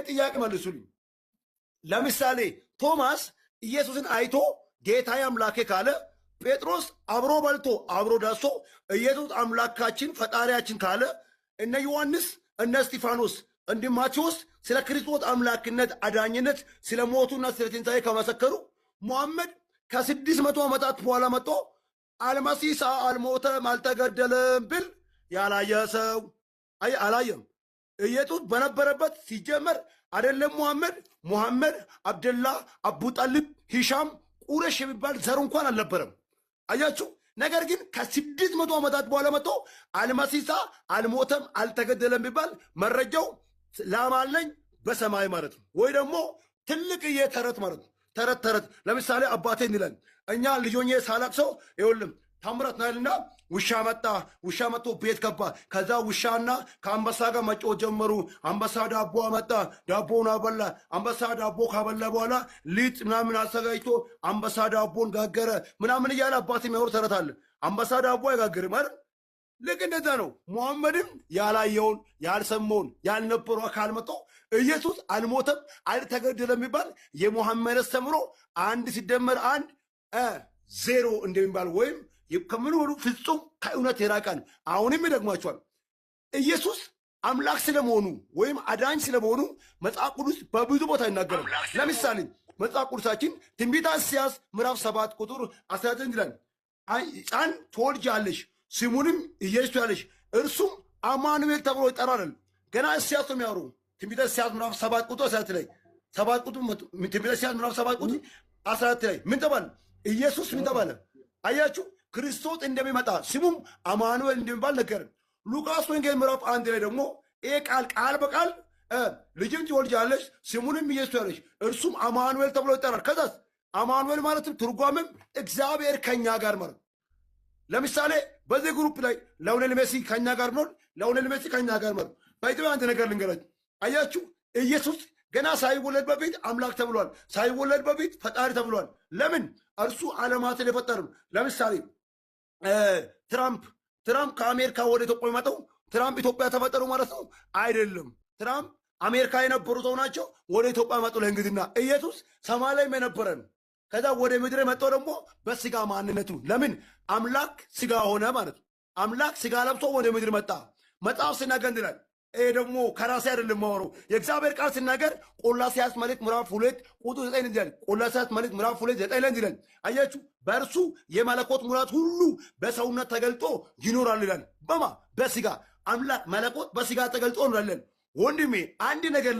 ጥያቄ መልሱልኝ። ለምሳሌ ቶማስ ኢየሱስን አይቶ ጌታዬ አምላኬ ካለ ጴጥሮስ አብሮ በልቶ አብሮ ዳሶ ኢየሱስ አምላካችን ፈጣሪያችን ካለ እነ ዮሐንስ እነ እስጢፋኖስ እንደ ማቴዎስ ስለ ክርስቶስ አምላክነት አዳኝነት ስለ ሞቱና ስለ ትንሣኤ ከመሰከሩ ሙሐመድ ከ600 ዓመታት በኋላ መጥቶ አልመሲሳ አልሞተም አልተገደለም ብል ያላየ ሰው አላየም። ኢየሱስ በነበረበት ሲጀመር አይደለም ሙሐመድ አብደላ አቡ ጣልብ ሂሻም ቁረሽ የሚባል ዘር እንኳን አልነበረም። አያችሁ። ነገር ግን ከ600 ዓመታት በኋላ መጥቶ አልመሲሳ አልሞተም አልተገደለም ቢባል መረጃው ላማለኝ በሰማይ ማለት ነው። ወይ ደግሞ ትልቅ የተረት ማለት ነው። ተረት ለምሳሌ አባቴ እንላለን እኛ ልጆኜ ሳላቅሰው ይኸውልህ ታምራት ናይልና ውሻ መጥቶ ቤት ገባ። ከዛ ውሻና ከአንበሳ ጋር መጮህ ጀመሩ። አንበሳ ዳቦ አመጣ፣ ዳቦውን አበላ። አንበሳ ዳቦ ካበላ በኋላ ሊጥ ምናምን አዘጋጅቶ አንበሳ ዳቦን ጋገረ ምናምን እያለ አባት የሚያወሩ ተረት አለ። አንበሳ ዳቦ አይጋግርም አይደል? ልክ እንደዛ ነው። ሙሐመድም ያላየውን ያልሰማውን ያልነበሩ አካል መጥቶ ኢየሱስ አልሞተም አልተገደለም የሚባል የሙሐመድ አስተምሮ 1 ሲደመር 1 0 እንደሚባል ወይም ከምን ወሩ ፍጹም ከእውነት የራቀን አሁንም ይደግማቸዋል። ኢየሱስ አምላክ ስለመሆኑ ወይም አዳኝ ስለመሆኑ መጽሐፍ ቅዱስ በብዙ ቦታ ይናገራል። ለምሳሌ መጽሐፍ ቅዱሳችን ትንቢተ ኢሳይያስ ምዕራፍ 7 ቁጥር 19 ይላል ሕፃን ትወልጃለሽ ስሙንም ኢየሱስ ያለሽ እርሱም አማኑኤል ተብሎ ይጠራል። ገና ኢሳይያስ ነው የሚያወሩ ትንቢተ ኢሳይያስ ምዕራፍ 7 ቁጥር 19 ላይ 7 ቁጥር ትንቢተ ኢሳይያስ ምዕራፍ 7 ቁጥር 19 ላይ ምን ተባለ? ኢየሱስ ምን ተባለ? አያችሁ ክርስቶስ እንደሚመጣ ስሙም አማኑኤል እንደሚባል ነገር። ሉቃስ ወንጌል ምዕራፍ 1 ላይ ደግሞ ይሄ ቃል በቃል ልጅም ትወልጃለሽ ስሙንም ኢየሱስ ያለሽ እርሱም አማኑኤል ተብሎ ይጠራል። ከዛስ አማኑኤል ማለትም ትርጓሜም እግዚአብሔር ከኛ ጋር ማለት። ለምሳሌ በዚህ ግሩፕ ላይ ሊዮኔል ሜሲ ከኛ ጋር ነው። ሊዮኔል ሜሲ ከኛ ጋር ማለት በኢትዮጵያ አንድ ነገር ልንገራችሁ። አያችሁ ኢየሱስ ገና ሳይወለድ በፊት አምላክ ተብሏል። ሳይወለድ በፊት ፈጣሪ ተብሏል። ለምን? እርሱ ዓለማትን የፈጠረ። ለምሳሌ ትራምፕ ከአሜሪካ ወደ ኢትዮጵያ የመጣው ትራምፕ ኢትዮጵያ ተፈጠሩ ማለት ነው አይደለም። ትራምፕ አሜሪካ የነበሩ ሰው ናቸው፣ ወደ ኢትዮጵያ መጡ ለእንግድና። ኢየሱስ ሰማይ ላይም የነበረ ነው። ከዛ ወደ ምድር የመጣው ደግሞ በስጋ ማንነቱ። ለምን? አምላክ ስጋ ሆነ ማለት ነው። አምላክ ስጋ ለብሶ ወደ ምድር መጣ። መጽሐፍ ሲናገር እንዲላል ይሄ ደግሞ ከራሴ አይደለም ማወራው የእግዚአብሔር ቃል ሲናገር ቆላስይስ መልእክት ምዕራፍ 2 ቁጥር 9 ይላል። ቆላስይስ መልእክት ምዕራፍ 2 9 ይላል። አያችሁ በእርሱ የመለኮት ሙላት ሁሉ በሰውነት ተገልጦ ይኖራል ይላል። በስጋ አምላክ መለኮት በስጋ ተገልጦ እንላለን። ወንድሜ አንድ ነገር